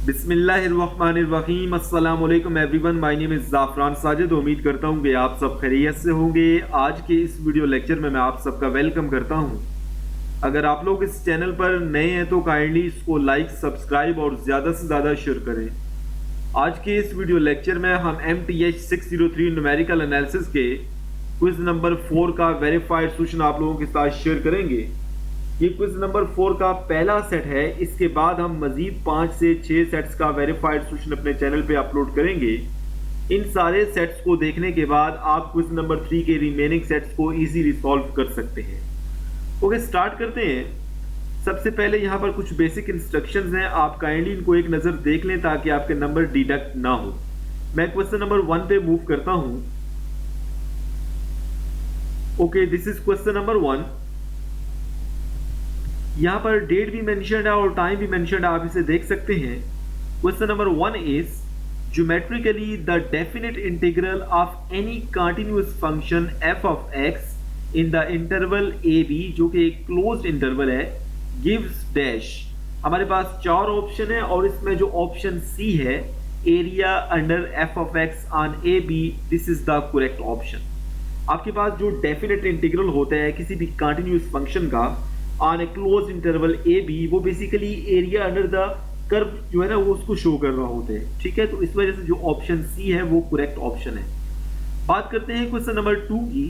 बिस्मिल्लाहिर्रहमानिर्रहीम अस्सलाम वालेकुम everyone. My name is Zafran Sajid. उम्मीद करता हूँ कि आप सब खैरियत से होंगे। आज के इस वीडियो लेक्चर में मैं आप सबका वेलकम करता हूँ। अगर आप लोग इस चैनल पर नए हैं तो काइंडली इसको लाइक, सब्सक्राइब और ज़्यादा से ज़्यादा शेयर करें। आज के इस वीडियो लेक्चर में हम MTH 603 न्यूमेरिकल एनालिसिस के क्विज नंबर 4 का वेरीफाइड सोल्यूशन आप लोगों के साथ शेयर करेंगे। ये क्विज नंबर 4 का पहला सेट है। इसके बाद हम मजीद 5 से 6 सेट्स का वेरीफाइड सोल्यूशन अपने चैनल पे अपलोड करेंगे। इन सारे सेट्स को देखने के बाद आप क्विज नंबर 3 के रिमेनिंग सेट्स को इजीली सॉल्व कर सकते हैं। ओके, स्टार्ट करते हैं। सबसे पहले यहाँ पर कुछ बेसिक इंस्ट्रक्शंस हैं, आप काइंडली इनको एक नज़र देख लें ताकि आपके नंबर डिडक्ट ना हो। मैं क्वेश्चन नंबर 1 पे मूव करता हूँ। Okay, this is question number 1। यहाँ पर डेट भी मेंशन्ड है और टाइम भी मेंशन्ड है, आप इसे देख सकते हैं। Question number 1 is geometrically the definite integral of any continuous function f of x in the interval a b, जो कि एक क्लोज्ड इंटरवल है, गिव्स डैश। हमारे पास 4 ऑप्शन है और इसमें जो ऑप्शन सी है, area under f of x on a b, this is the correct option. आपके पास जो डेफिनेट इंटीग्रल होता है किसी भी कंटिन्यूअस फंक्शन का on a closed interval A B, वो basically area under the curve जो है ना वो उसको शो कर रहा होता है। ठीक है, तो इस वजह से जो ऑप्शन सी है वो करेक्ट ऑप्शन है। बात करते हैं क्वेश्चन नंबर 2 की।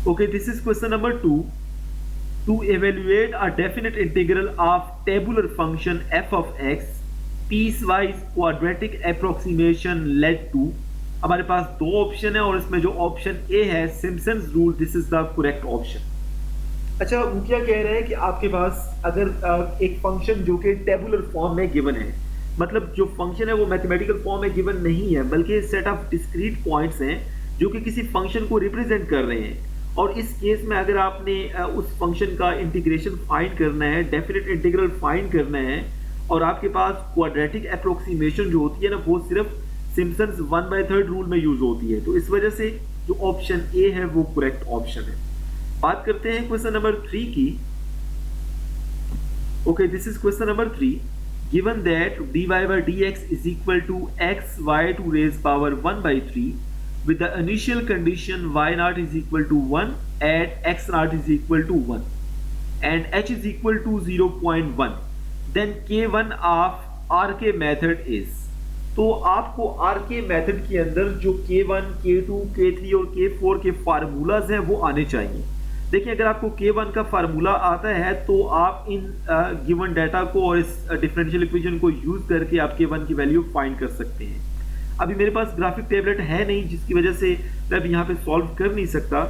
Okay, this is question number 2। To evaluate a definite integral of tabular function f of x, piecewise quadratic approximation led to. हमारे पास 2 ऑप्शन है और इसमें जो ऑप्शन ए है, Simpson's rule, this is the correct option. अच्छा, वो क्या कह रहे हैं कि आपके पास अगर एक फंक्शन जो कि टेबुलर फॉर्म में गिवन है, मतलब जो फंक्शन है वो मैथमेटिकल फॉर्म में गिवन नहीं है बल्कि सेट ऑफ डिस्क्रीट पॉइंट्स हैं जो कि किसी फंक्शन को रिप्रेजेंट कर रहे हैं। और इस केस में अगर आपने उस फंक्शन का इंटीग्रेशन फाइंड करना है, डेफिनेट इंटीग्रल फाइंड करना है, और आपके पास क्वाड्रेटिक अप्रोक्सीमेशन जो होती है ना वो सिर्फ सिम्पसन्स 1/3 रूल में यूज होती है, तो इस वजह से जो ऑप्शन ए है वो करेक्ट ऑप्शन है। बात करते हैं क्वेश्चन नंबर 3 की। Okay, this is question number 3। Given that dy by dx is equal to xy to raise power 1/3 with the initial condition y naught is equal to 1 at x naught is equal to 1 and h is equal to 0.1, then k1 of RK method is। तो आपको RK method के अंदर जो K1, K2, K3 और K4 के formulas हैं वो आने चाहिए। देखिए, अगर आपको K1 का फार्मूला आता है तो आप इन गिवन डाटा को और इस डिफरेंशियल इक्वेशन को यूज करके आप K1 की वैल्यू फाइंड कर सकते हैं। अभी मेरे पास ग्राफिक टेबलेट है नहीं, जिसकी वजह से मैं अभी यहाँ पे सॉल्व कर नहीं सकता।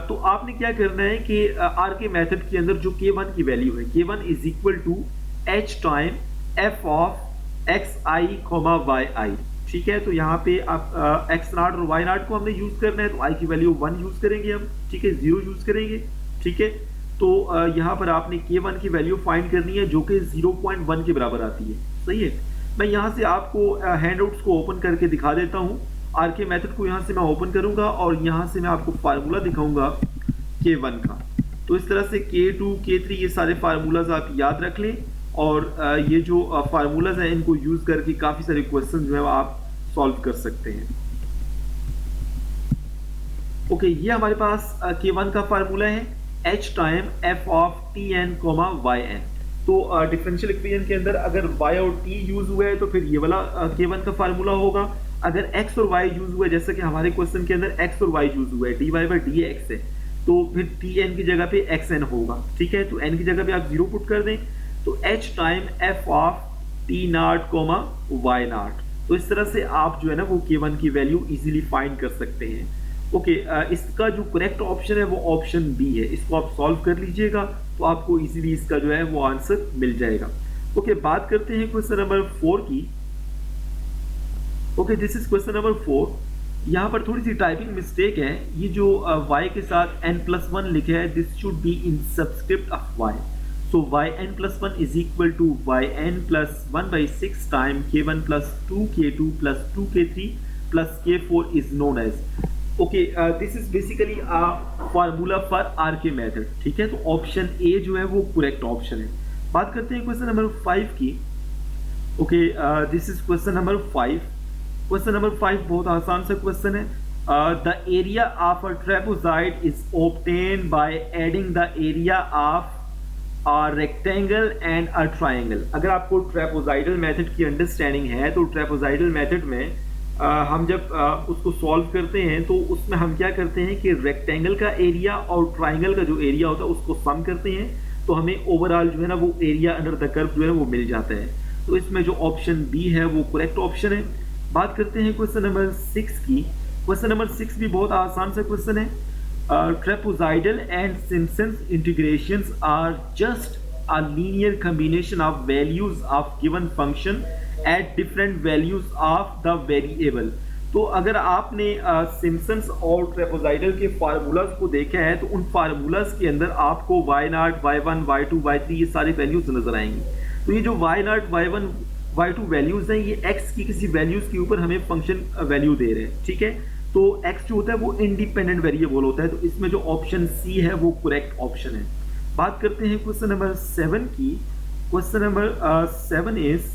तो आपने क्या करना है कि RK मेथड के अंदर जो K1 की वैल्यू है, K1 is equal to H time F of xi, yi। ठीक है, तो यहाँ पे आप x नॉट और y नॉट को हमने यूज करना है, तो i की वैल्यू 1 यूज करेंगे हम। ठीक है, 0 यूज करेंगे। ठीक है, तो यहाँ पर आपने k1 की वैल्यू फाइंड करनी है जो कि 0.1 के बराबर आती है। सही है, मैं यहाँ से आपको हैंडआउट्स को ओपन करके दिखा देता हूँ। RK मेथड को यहाँ से मैं ओपन करूंगा और यहाँ से मैं आपको फार्मूला दिखाऊंगा k1 का। तो इस तरह से K2, K3 ये सारे फार्मूलाज आप याद रख लें और ये जो फार्मूलाज हैं इनको यूज करके काफी सारे क्वेश्चन जो है आप सॉल्व कर सकते हैं। ओके, ये हमारे पास K1 का फार्मूला है, H time F of Tn, Yn। तो डिफरेंशियल इक्वेशन के अंदर अगर y और t यूज हुआ है तो फिर ये वाला K1 का फार्मूला होगा। अगर x और y यूज हुआ है, जैसे कि हमारे क्वेश्चन के अंदर x और y यूज हुआ है, dy by dx है, तो फिर Tn की जगह पे xn होगा। ठीक है, तो n की जगह पे आप 0 पुट कर दें, तो h time f of t not, y not. तो इस तरह से आप जो है ना वो K1 की वैल्यू इजीली फाइंड कर सकते हैं। ओके, इसका जो करेक्ट ऑप्शन है वो ऑप्शन बी है। इसको आप सॉल्व कर लीजिएगा तो आपको इजीली इसका जो है वो आंसर मिल जाएगा। ओके, बात करते हैं क्वेश्चन नंबर 4 की। Okay, this is question number 4। यहाँ पर थोड़ी सी टाइपिंग मिस्टेक है। ये जो y के साथ n+1 लिखा है, this should be in subscript of y। So yn+1 is equal to yn plus 1/6 time k1 plus 2k2 plus 2k3 plus k4 is known as। Okay, this is basically a formula for RK method। ठीक है, तो option A जो है वो correct option है। बात करते हैं क्वेश्चन नंबर 5 की। Okay, this is question number 5। Question number 5 बहुत आसान सा क्वेश्चन है। The area of a trapezoid is obtained by adding the area of rectangle and a triangle. अगर आपको ट्रेपेजॉइडल मेथड की अंडरस्टैंडिंग है तो ट्रेपेजॉइडल मेथड में हम जब उसको सॉल्व करते हैं तो उसमें हम क्या करते हैं कि रेक्टेंगल का एरिया और ट्राइंगल का जो एरिया होता है उसको सम करते हैं, तो हमें ओवरऑल जो है ना वो एरिया अंडर द कर्व जो है वो मिल जाता है। तो इसमें जो ऑप्शन बी है वो करेक्ट ऑप्शन है। बात करते हैं क्वेश्चन नंबर 6 की। क्वेश्चन नंबर 6 भी बहुत आसान सा क्वेश्चन है। Trapezoidal and Simpson's integrations are just a linear combination of values of given function at different values of the variable। तो अगर आपने सिम्पसन्स और ट्रेपेजॉइडल के फार्मूलाज को देखा है तो उन फार्मूलाज के अंदर आपको y0, y1, y2, y3 ये सारी वैल्यूज नजर आएंगी। तो ये जो y0, y1, y2 वैल्यूज हैं ये x की किसी वैल्यूज के ऊपर हमें फंक्शन वैल्यू दे रहे हैं, ठीक है। तो x जो होता है वो इंडिपेंडेंट वेरिएबल होता है, तो इसमें जो ऑप्शन सी है वो करेक्ट ऑप्शन है। बात करते हैं क्वेश्चन नंबर 7 की। Question number 7 is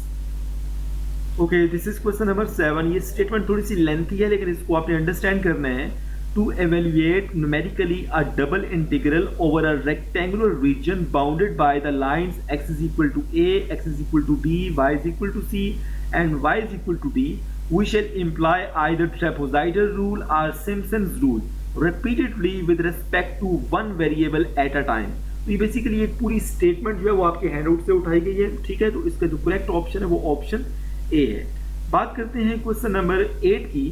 okay, this is question number 7। ये स्टेटमेंट थोड़ी सी लेंथी है लेकिन इसको आपने अंडरस्टैंड करना है। To evaluate numerically a double integral over a rectangular region bounded by the lines x is equal to a, x is equal to b, y is equal to c and y is equal to d, we shall imply either trapezoidal rule or Simpson's rule repeatedly with respect to one variable at a time। तो ये basically एक पूरी statement जो है वो आपके handout से उठाई गई है, ठीक है। तो इसका जो करेक्ट ऑप्शन है वो ऑप्शन ए है। बात करते हैं क्वेश्चन नंबर 8 की।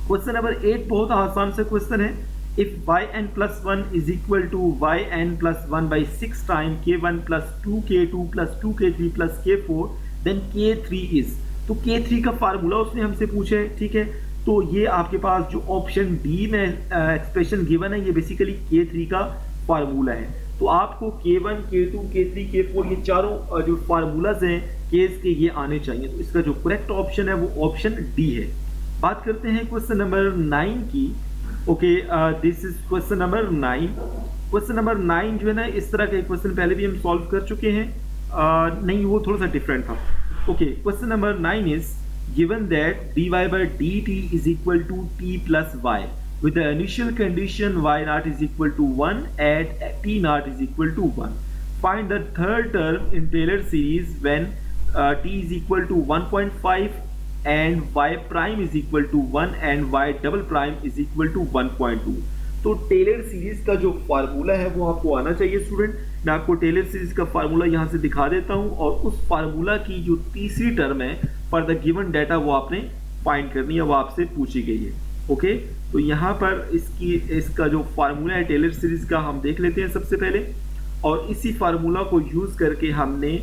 क्वेश्चन नंबर 8 बहुत आसान सा क्वेश्चन है। If yn plus 1 is equal to yn plus 1 by 6 times k1 plus 2k2 plus 2k3 plus k4 then k3 is। तो K3 का फार्मूला उसने हमसे पूछा है, ठीक है। तो ये आपके पास जो ऑप्शन डी में एक्सप्रेशन गिवन है ये बेसिकली K3 का फार्मूला है। तो आपको K1, K2, K3, K4 ये चारों जो फार्मूलाज हैं केस के ये आने चाहिए। तो इसका जो करेक्ट ऑप्शन है वो ऑप्शन डी है। बात करते हैं क्वेश्चन नंबर 9 की। Okay, this is question number 9। Question number 9 जो है ना इस तरह के क्वेश्चन पहले भी हम सॉल्व कर चुके हैं। नहीं, वो थोड़ा सा डिफरेंट था। Okay, question number 9 is given that dy by dt is equal to t plus y with the initial condition y naught is equal to 1 at t naught is equal to 1. Find the third term in Taylor series when t is equal to 1.5 and y prime is equal to 1 and y double prime is equal to 1.2। तो Taylor series का जो formula है वो आपको आना चाहिए student. मैं आपको टेलर सीरीज का फार्मूला यहाँ से दिखा देता हूँ और उस फार्मूला की जो तीसरी टर्म है फॉर द गिवन डाटा वो आपने फाइंड करनी है, वो आपसे पूछी गई है। ओके, तो यहाँ पर इसका जो फार्मूला है टेलर सीरीज का हम देख लेते हैं सबसे पहले, और इसी फार्मूला को यूज करके हमने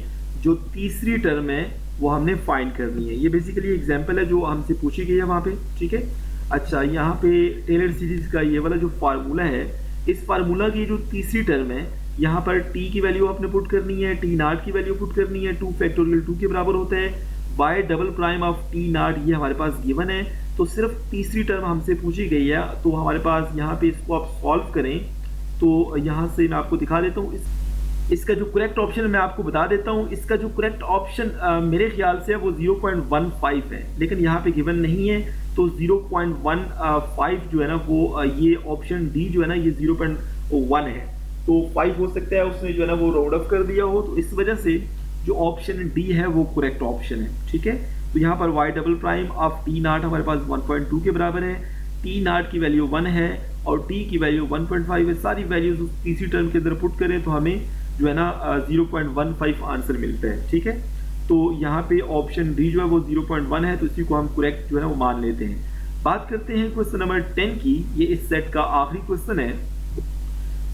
जो तीसरी टर्म है वो हमने फाइंड करनी है। ये बेसिकली एग्जाम्पल है जो हमसे पूछी गई है वहाँ पे, ठीक है। अच्छा, यहाँ पे टेलर सीरीज का ये वाला जो फार्मूला है, इस फार्मूला की जो तीसरी टर्म है यहाँ पर t की वैल्यू आपने पुट करनी है, t नॉट की वैल्यू पुट करनी है, 2 फैक्टोरियल 2 के बराबर होता है, y double prime of t not ये हमारे पास गिवन है। तो सिर्फ तीसरी टर्म हमसे पूछी गई है, तो हमारे पास यहाँ पे इसको आप सॉल्व करें तो यहाँ से मैं आपको दिखा देता हूँ। इसका जो करेक्ट ऑप्शन मैं आपको बता देता हूँ। इसका जो करेक्ट ऑप्शन मेरे ख्याल से है वो 0.15 है, लेकिन यहाँ पे गिवन नहीं है। तो 0.15 जो है ना वो ये ऑप्शन डी जो है ना ये 0.1 है, तो 5 हो सकता है उसने जो है ना वो राउंड ऑफ कर दिया हो। तो इस वजह से जो ऑप्शन डी है वो करेक्ट ऑप्शन है, ठीक है। तो यहाँ पर y double prime of T not हमारे पास 1.2 के बराबर है, टी नॉट की वैल्यू 1 है और टी की वैल्यू 1.5 है। सारी वैल्यूज उस तीसरी टर्म के अंदर पुट करें तो हमें जो है ना 0.15 आंसर मिलता है, ठीक है। तो यहाँ पे ऑप्शन डी जो है वो 0.1 है, तो इसी को हम करेक्ट जो है ना वो मान लेते हैं। बात करते हैं क्वेश्चन नंबर 10 की। ये इस सेट का आखिरी क्वेश्चन है।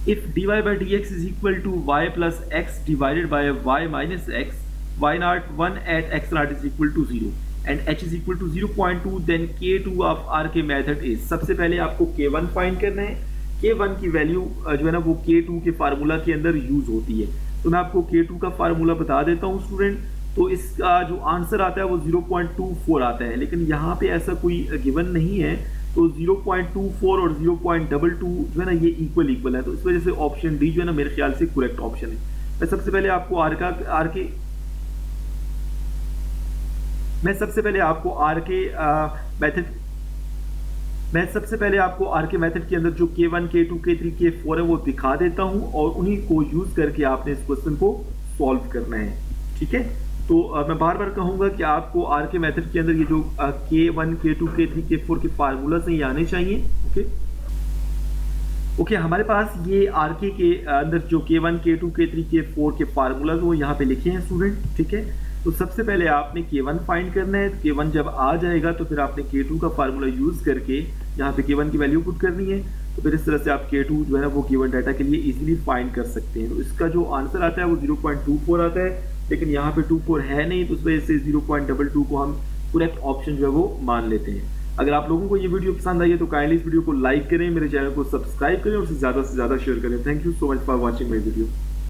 If dy by dx is equal to y plus x divided by y minus x, y naught 1 at x naught is equal to 0 and h is equal to 0.2, then k2 of RK method is। सबसे पहले आपको k1 find करना है। k1 की value जो है ना वो k2 के फार्मूला के अंदर यूज होती है। तो मैं आपको k2 का फार्मूला बता देता हूँ स्टूडेंट। तो इसका जो आंसर आता है वो 0.24 आता है, लेकिन यहाँ पे ऐसा कोई गिवन नहीं है। तो 0.24 और 0.22 जो है ना ये इक्वल है, तो इस वजह से ऑप्शन डी जो है ना मेरे ख्याल से करेक्ट ऑप्शन है। मैं सबसे पहले आपको आर के मेथड के अंदर जो K1 K2 K3 K4 है वो दिखा देता हूं और उन्हीं को यूज करके आपने इस क्वेश्चन को सॉल्व करना है। ठीक है, तो मैं बार बार कहूंगा कि आपको आर के मेथड के अंदर ये जो K1 K2 K3 K4 के फार्मूलाज हैं ये आने चाहिए। ओके, हमारे पास ये आरके के अंदर जो K1 K2 K3 K4 के फार्मूलाज वो यहाँ पे लिखे हैं स्टूडेंट। ठीक है, तो सबसे पहले आपने K1 फाइंड करना है। K1 जब आ जाएगा तो फिर आपने K2 का फार्मूला यूज करके यहाँ पे K1 की वैल्यू पुट करनी है। तो फिर इस तरह से आप K2 जो है ना वो गिवन डाटा के लिए इजीली फाइंड कर सकते हैं। तो इसका जो आंसर आता है वो 0.24 आता है, लेकिन यहाँ पे 24 है नहीं, तो उस वजह से 0.22 को हम करेक्ट ऑप्शन जो है वो मान लेते हैं। अगर आप लोगों को ये वीडियो पसंद आई है तो काइंडली इस वीडियो को लाइक करें, मेरे चैनल को सब्सक्राइब करें और ज़्यादा से ज़्यादा शेयर करें। Thank you so much for watching my video.